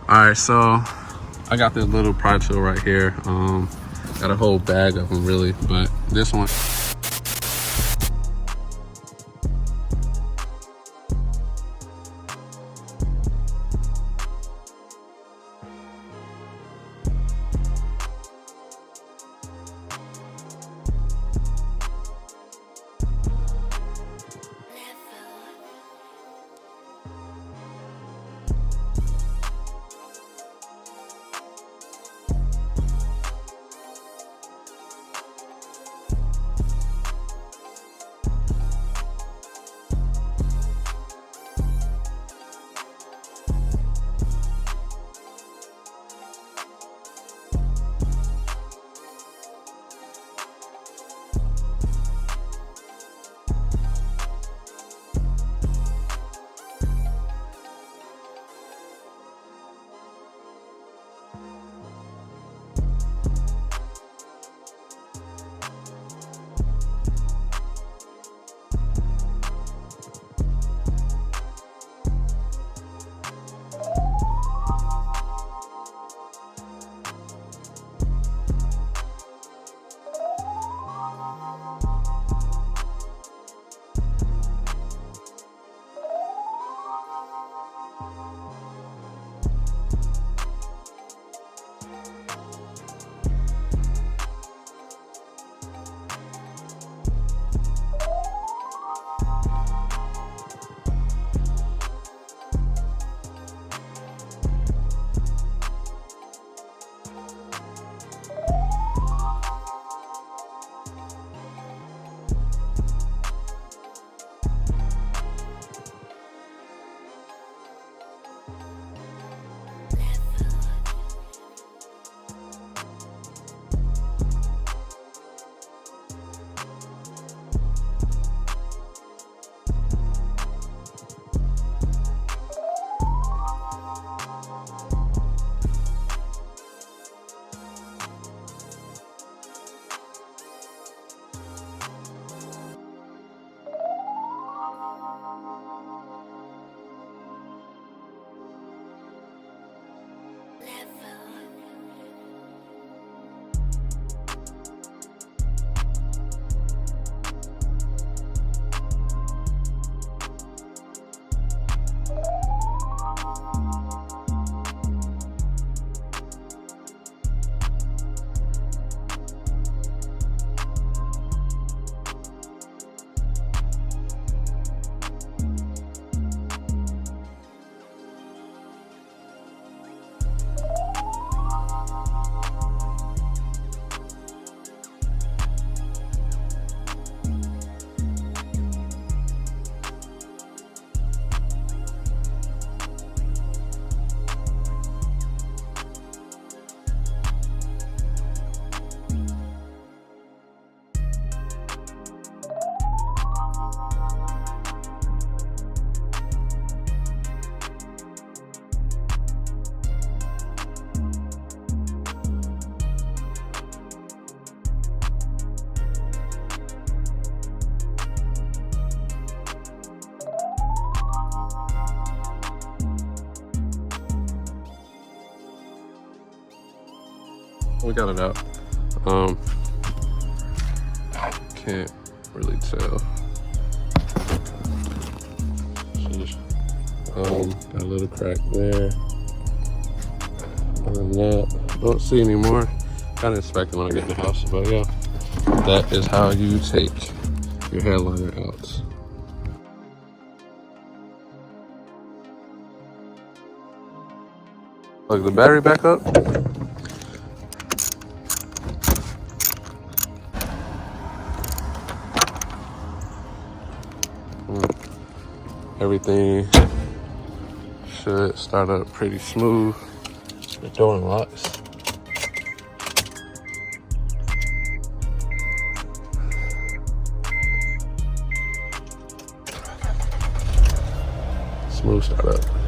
Alright, so I got this little Pride tool right here. Got a whole bag of them really, but this one. We got it out. Can't really tell. Got a little crack there. Other than that, don't see any more. Kind of inspect it when I get in the house, but yeah, that is how you take your headliner out. Plug the battery back up. Everything should start up pretty smooth. The door unlocks. Smooth start up.